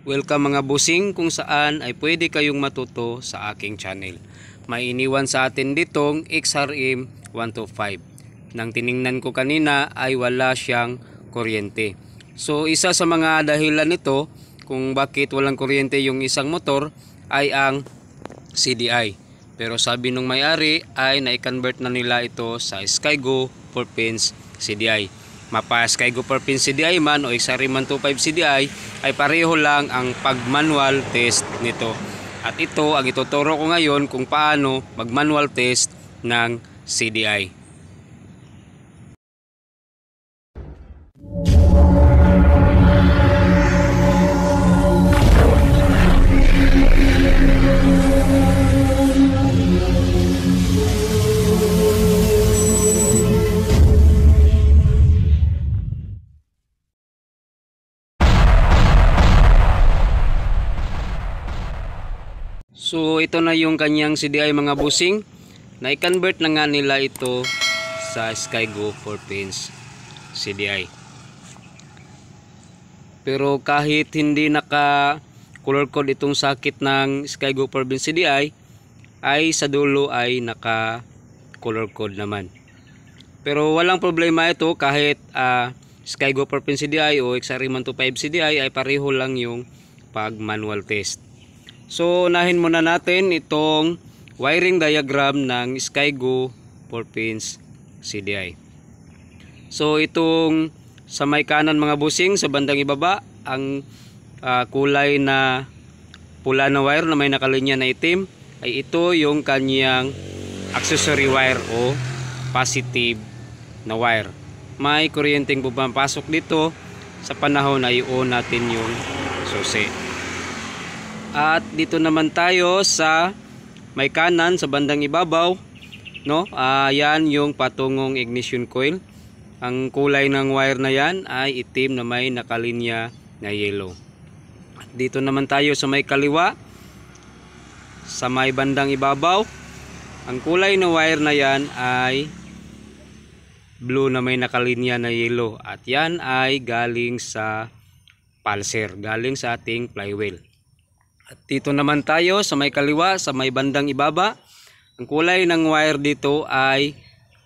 Welcome mga busing kung saan ay pwede kayong matuto sa aking channel. May iniwan sa atin ditong XRM 125. Nang tiningnan ko kanina ay wala siyang kuryente. So isa sa mga dahilan nito kung bakit walang kuryente yung isang motor ay ang CDI. Pero sabi nung may-ari ay na-convert na nila ito sa Skygo 4-pins CDI. Mapa Skygo 4-pins CDI man o XRM 125 CDI ay pareho lang ang pag-manual test nito. At ito ang ituturo ko ngayon kung paano mag-manual test ng CDI. So ito na yung kanyang CDI mga busing. Na-convert na nga nila ito sa Skygo 4-pins CDI. Pero kahit hindi naka color code itong sakit ng Skygo 4-pins CDI ay sa dulo ay naka color code naman. Pero walang problema ito kahit Skygo 4-pins CDI o XRM 125 CDI ay pareho lang yung pag manual test. So unahin muna natin itong wiring diagram ng Skygo 4-pins CDI. So itong sa may kanan mga busing sa bandang ibaba ang kulay na pula na wire na may nakalinya na itim ay ito yung kanyang accessory wire o positive na wire. May kuryenteng pumapasok dito sa panahon na i-on natin yung susi. At dito naman tayo sa may kanan sa bandang ibabaw, no? Yan yung patungong ignition coil. Ang kulay ng wire na yan ay itim na may nakalinya na yellow. At dito naman tayo sa may kaliwa, sa may bandang ibabaw. Ang kulay ng wire na yan ay blue na may nakalinya na yellow. At yan ay galing sa pulser, galing sa ating flywheel. At dito naman tayo sa may kaliwa, sa may bandang ibaba. Ang kulay ng wire dito ay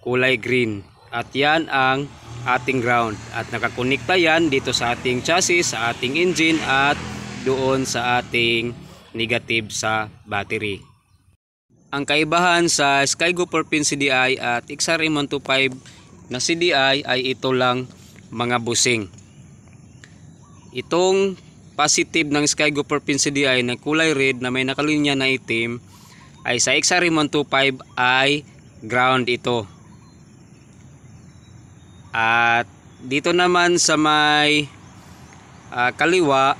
kulay green. At yan ang ating ground. At nakakonekta yan dito sa ating chassis, sa ating engine at doon sa ating negative sa battery. Ang kaibahan sa Skygo 4-pins CDI at XRM 125 na CDI ay ito lang mga busing. Itong positive ng Skygo 4-pins CDI na kulay red na may nakalinya na itim ay sa XRM 125 ay ground ito. At dito naman sa may kaliwa,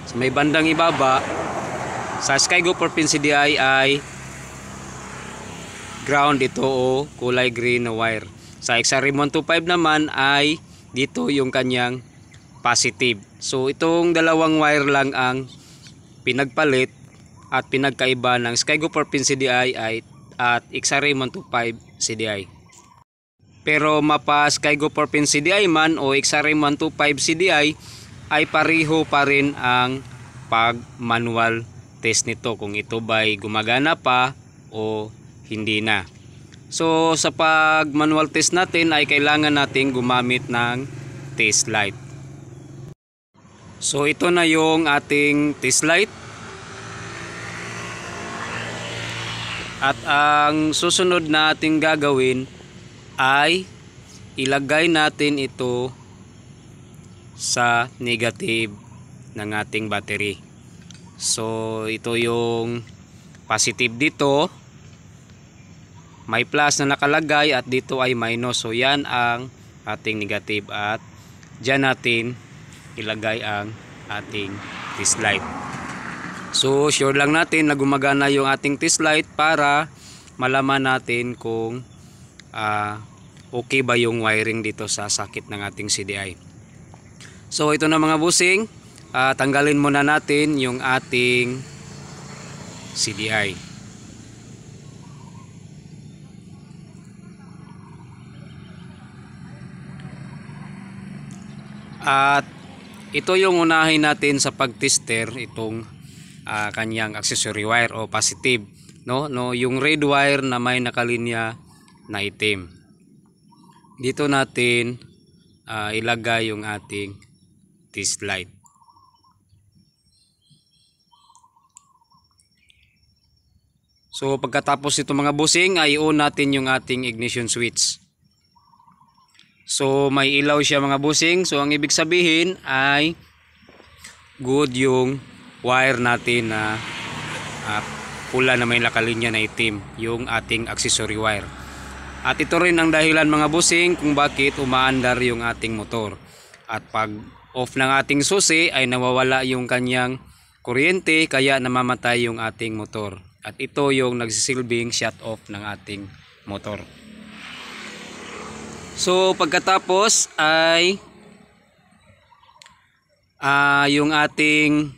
sa may bandang ibaba, sa Skygo 4-pins CDI ay ground ito o kulay green na wire. Sa XRM 125 naman ay dito yung kanyang positive. So itong dalawang wire lang ang pinagpalit at pinagkaiba ng Skygo 4-pins CDI at XRM 125 CDI. Pero mapa Skygo 4-pins CDI man o XRM 125 CDI ay pareho pa rin ang pag manual test nito kung ito ba'y gumagana pa o hindi na. So sa pag manual test natin ay kailangan natin gumamit ng test light. So ito na yung ating test light. At ang susunod na ating gagawin ay ilagay natin ito sa negative ng ating battery. So ito yung positive dito. May plus na nakalagay at dito ay minus. So yan ang ating negative at dyan natin ilagay ang ating test light. So sure lang natin na gumagana yung ating test light para malaman natin kung okay ba yung wiring dito sa sakit ng ating CDI. So ito na mga busing, tanggalin muna natin yung ating CDI. At ito yung unahin natin sa pagtester itong kanyang accessory wire o positive, no, yung red wire na may nakalinya na itim. Dito natin ilagay yung ating test light. So pagkatapos ito mga bossing ay on natin yung ating ignition switch. So may ilaw siya mga bossing. So ang ibig sabihin ay good yung wire natin na pula na may nakalinya na itim, yung ating accessory wire. At ito rin ang dahilan mga bossing kung bakit umaandar yung ating motor. At pag off ng ating susi ay nawawala yung kanyang kuryente kaya namamatay yung ating motor. At ito yung nagsisilbing shut off ng ating motor. So pagkatapos ay yung ating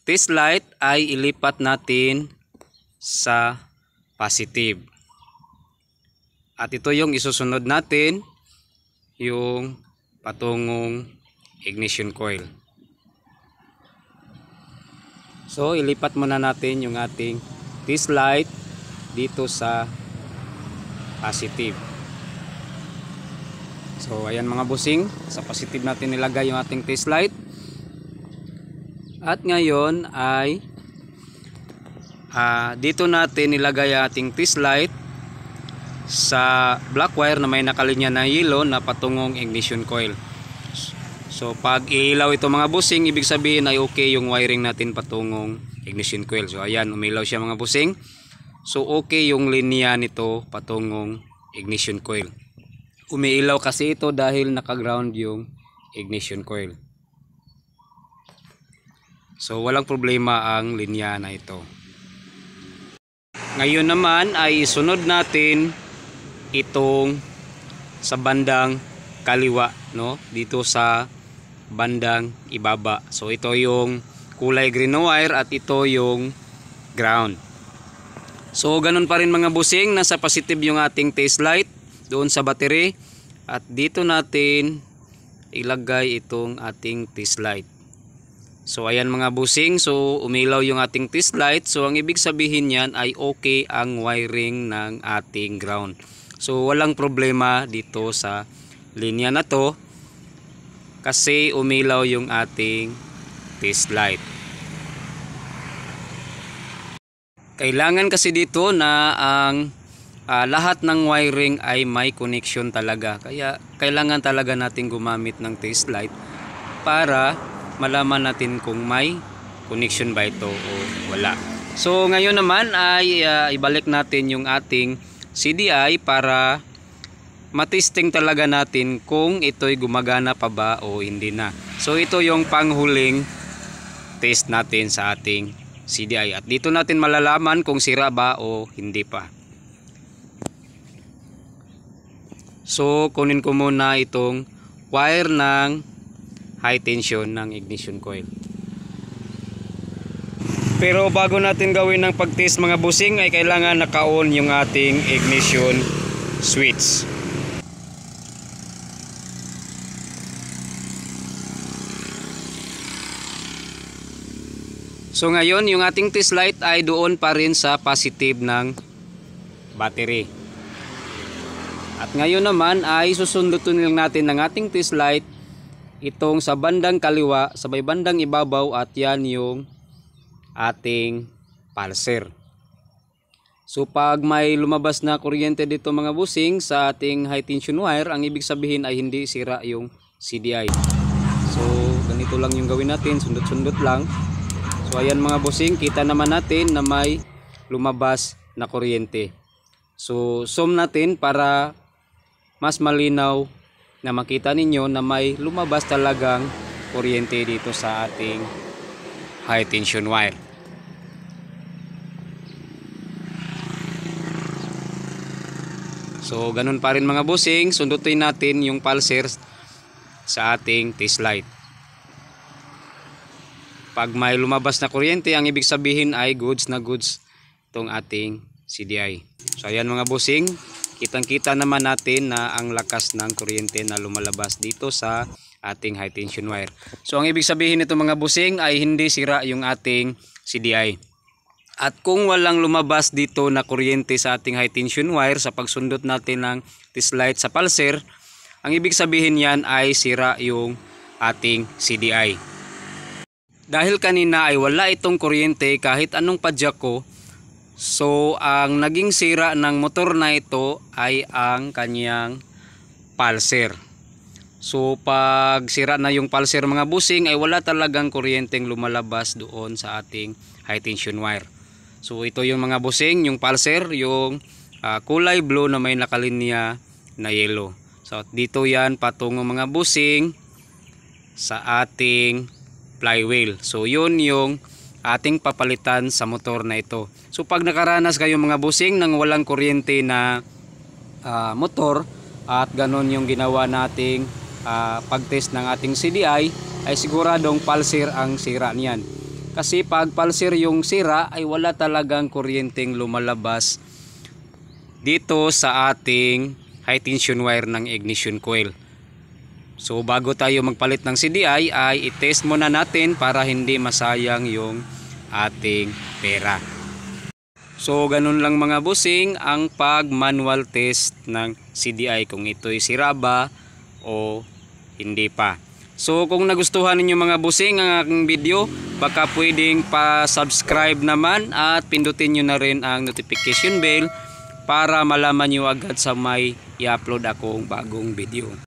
test light ay ilipat natin sa positive. At ito yung isusunod natin, yung patungong ignition coil. So ilipat muna natin yung ating test light dito sa positive. So ayan mga bossing, sa positive natin nilagay yung ating test light. At ngayon ay dito natin nilagay ang ating test light sa black wire na may nakalinya na yellow na patungong ignition coil. So pag ilaw ito mga bossing, ibig sabihin ay okay yung wiring natin patungong ignition coil. So ayan, umilaw siya mga bossing. So okay yung linya nito patungong ignition coil. Umiilaw kasi ito dahil naka-ground yung ignition coil. So walang problema ang linya na ito. Ngayon naman ay isunod natin itong sa bandang kaliwa, no? Dito sa bandang ibaba. So ito yung kulay green na wire at ito yung ground. So ganun pa rin mga bossing, nasa positive yung ating test light doon sa battery at dito natin ilagay itong ating test light. So ayan mga bossing, so umilaw yung ating test light. So ang ibig sabihin niyan ay okay ang wiring ng ating ground. So walang problema dito sa linya na to kasi umilaw yung ating test light. Kailangan kasi dito na ang lahat ng wiring ay may connection talaga. Kaya kailangan talaga natin gumamit ng test light para malaman natin kung may connection ba ito o wala. So ngayon naman ay ibalik natin yung ating CDI para matesting talaga natin kung ito'y gumagana pa ba o hindi na. So ito yung panghuling test natin sa ating CDI at dito natin malalaman kung sira ba o hindi pa. So kunin ko muna itong wire ng high tension ng ignition coil. Pero bago natin gawin ng pag-test mga bossing ay kailangan naka-on yung ating ignition switch. So ngayon yung ating test light ay doon pa rin sa positive ng battery. At ngayon naman ay susundutin lang natin ng ating test light itong sa bandang kaliwa, sa may bandang ibabaw at yan yung ating pulser. So pag may lumabas na kuryente dito mga bossing sa ating high tension wire, ang ibig sabihin ay hindi sira yung CDI. So ganito lang yung gawin natin, sundot-sundot lang. So ayan mga bossing, kita naman natin na may lumabas na kuryente. So zoom natin para mas malinaw na makita ninyo na may lumabas talagang kuryente dito sa ating high tension wire. So ganun pa rin mga bossing, sundutin natin yung pulser sa ating test light. Pag may lumabas na kuryente, ang ibig sabihin ay goods na goods itong ating CDI. So ayan mga bossing, kitang kita naman natin na ang lakas ng kuryente na lumalabas dito sa ating high tension wire. So ang ibig sabihin nito mga busing ay hindi sira yung ating CDI. At kung walang lumabas dito na kuryente sa ating high tension wire sa pagsundot natin ng test light sa pulser, ang ibig sabihin yan ay sira yung ating CDI. Dahil kanina ay wala itong kuryente kahit anong padyak ko, so ang naging sira ng motor na ito ay ang kanyang pulser. So pag sira na yung pulser mga busing ay wala talagang kuryenteng lumalabas doon sa ating high tension wire. So ito yung mga busing, yung pulser, yung kulay blue na may nakalinya na yellow. So dito yan patungo mga busing sa ating flywheel. So yun yung ating papalitan sa motor na ito. So pag nakaranas kayo mga busing ng walang kuryente na motor at ganon yung ginawa nating pag-test ng ating CDI, ay siguradong pulser ang sira niyan. Kasi pag pulser yung sira ay wala talagang kuryenteng lumalabas dito sa ating high tension wire ng ignition coil. So bago tayo magpalit ng CDI ay i-test muna natin para hindi masayang yung ating pera. So ganun lang mga busing ang pag manual test ng CDI, kung ito'y sira ba o hindi pa. So kung nagustuhan ninyo mga busing ang aking video, baka pwedeng pa-subscribe naman at pindutin nyo na rin ang notification bell para malaman nyo agad sa may i-upload akong bagong video.